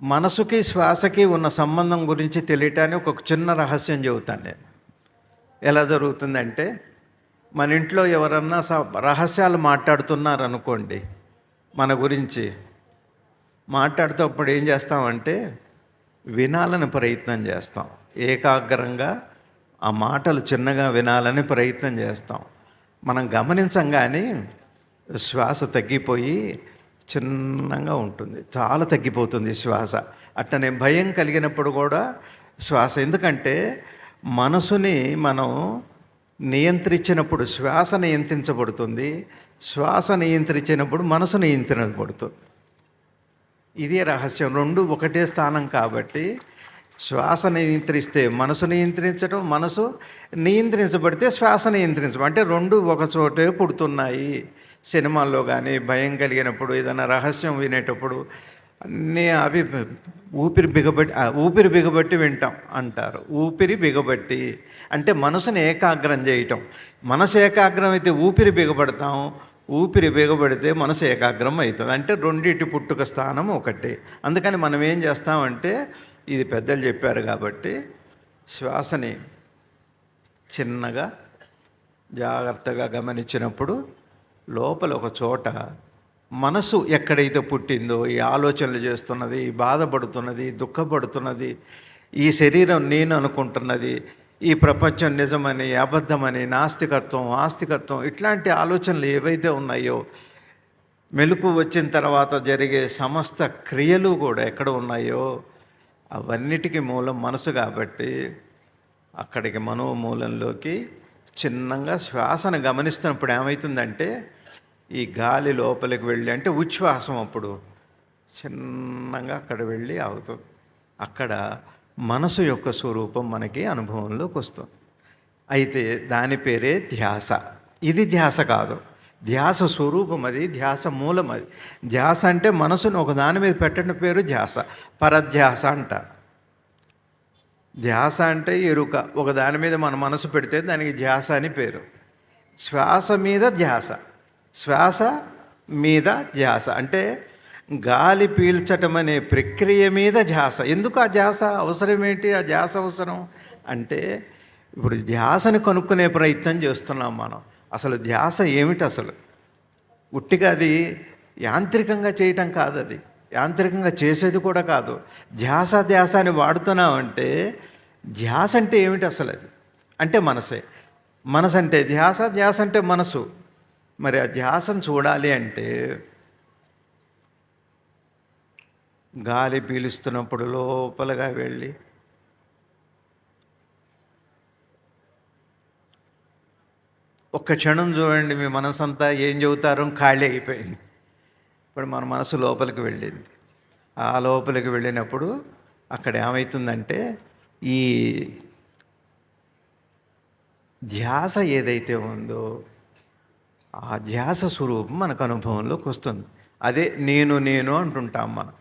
మనసుకి శ్వాసకి ఉన్న సంబంధం గురించి తెలియటానికి ఒక చిన్న రహస్యం చెబుతాను నేను. ఎలా జరుగుతుందంటే, మన ఇంట్లో ఎవరన్నా రహస్యాలు మాట్లాడుతున్నారనుకోండి మన గురించి, మాట్లాడుతూ ఏం చేస్తామంటే వినాలని ప్రయత్నం చేస్తాం. ఏకాగ్రంగా ఆ మాటలు చిన్నగా వినాలని ప్రయత్నం చేస్తాం. మనం గమనించం కానీ శ్వాస తగ్గిపోయి చిన్నగా ఉంటుంది, చాలా తగ్గిపోతుంది శ్వాస. అట్టనే భయం కలిగినప్పుడు కూడా శ్వాస, ఎందుకంటే మనసుని మనం నియంత్రించినప్పుడు శ్వాస నియంత్రించబడుతుంది, శ్వాస నియంత్రించినప్పుడు మనసు నియంత్రించబడుతుంది. ఇదే రహస్యం. రెండు ఒకటే స్థానం కాబట్టి శ్వాస నియంత్రిస్తే మనసు నియంత్రించడం, మనసు నియంత్రించబడితే శ్వాస నియంత్రించడం, అంటే రెండు ఒక చోటే పుడుతున్నాయి. సినిమాల్లో కానీ భయం కలిగినప్పుడు, ఏదైనా రహస్యం వినేటప్పుడు అన్నీ అవి ఊపిరి బిగబట్టి వింటాం అంటారు. ఊపిరి బిగబట్టి అంటే మనసుని ఏకాగ్రం చేయటం. మనసు ఏకాగ్రం అయితే ఊపిరి బిగబడతాం, ఊపిరి బిగబడితే మనసు ఏకాగ్రం అవుతుంది. అంటే రెండింటి పుట్టుక స్థానం ఒకటి. అందుకని మనం ఏం చేస్తామంటే, ఇది పెద్దలు చెప్పారు కాబట్టి శ్వాసని చిన్నగా జాగ్రత్తగా గమనించినప్పుడు లోపల ఒక చోట మనసు ఎక్కడైతే పుట్టిందో, ఈ ఆలోచనలు చేస్తున్నది, బాధపడుతున్నది, దుఃఖపడుతున్నది, ఈ శరీరం నేను అనుకుంటున్నది, ఈ ప్రపంచం నిజమని, అబద్ధమని, నాస్తికత్వం, ఆస్తికత్వం, ఇట్లాంటి ఆలోచనలు ఏవైతే ఉన్నాయో, మెలకు వచ్చిన తర్వాత జరిగే సమస్త క్రియలు కూడా ఎక్కడ ఉన్నాయో అవన్నిటికీ మూలం మనసు. కాబట్టి అక్కడికి మనోమూలంలోకి చిన్నగా శ్వాసను గమనిస్తున్నప్పుడు ఏమవుతుందంటే, ఈ గాలి లోపలికి వెళ్ళి, అంటే ఉచ్ఛ్వాసం అప్పుడు చిన్నగా అక్కడ వెళ్ళి ఆగుతుంది. అక్కడ మనసు యొక్క స్వరూపం మనకి అనుభవంలోకి వస్తుంది. అయితే దాని పేరే ధ్యాస. ఇది ధ్యాస కాదు, ధ్యాస స్వరూపం అది, ధ్యాస మూలం అది. ధ్యాస అంటే మనసును ఒక దాని మీద పెట్టిన పేరు ధ్యాస. పరధ్యాస అంటారు. ధ్యాస అంటే ఎరుక, ఒక దాని మీద మన మనసు పెడితే దానికి ధ్యాస అని పేరు. శ్వాస మీద ధ్యాస, శ్వాస మీద ధ్యాస, అంటే గాలి పీల్చటం అనే ప్రక్రియ మీద ధ్యాస. ఎందుకు ఆ ధ్యాస అవసరం? ఏంటి ఆ ధ్యాస అవసరం అంటే, ఇప్పుడు ధ్యాసను కనుక్కునే ప్రయత్నం చేస్తున్నాం మనం. అసలు ధ్యాస ఏమిటి? అసలు ఉట్టిగా అది యాంత్రికంగా చేయటం కాదు, అది యాంత్రికంగా చేసేది కూడా కాదు. ధ్యాస ధ్యాస అని వాడుతున్నామంటే ధ్యాస అంటే ఏమిటి అసలు? అది అంటే మనసే. మనసు అంటే ధ్యాస, ధ్యాస అంటే మనసు. మరి ఆ ధ్యాసను చూడాలి అంటే గాలి పీలుస్తున్నప్పుడు లోపలగా వెళ్ళి ఒక్క క్షణం చూడండి, మీ మనసు అంతా ఏం చెబుతారో ఖాళీ అయిపోయింది. ఇప్పుడు మన మనసు లోపలికి వెళ్ళింది. ఆ లోపలికి వెళ్ళినప్పుడు అక్కడ ఏమవుతుందంటే, ఈ ధ్యాస ఏదైతే ఉందో ఆ ధ్యాస స్వరూపం మనకు అనుభవంలోకి వస్తుంది. అదే నేను నేను అంటుంటాం మనం.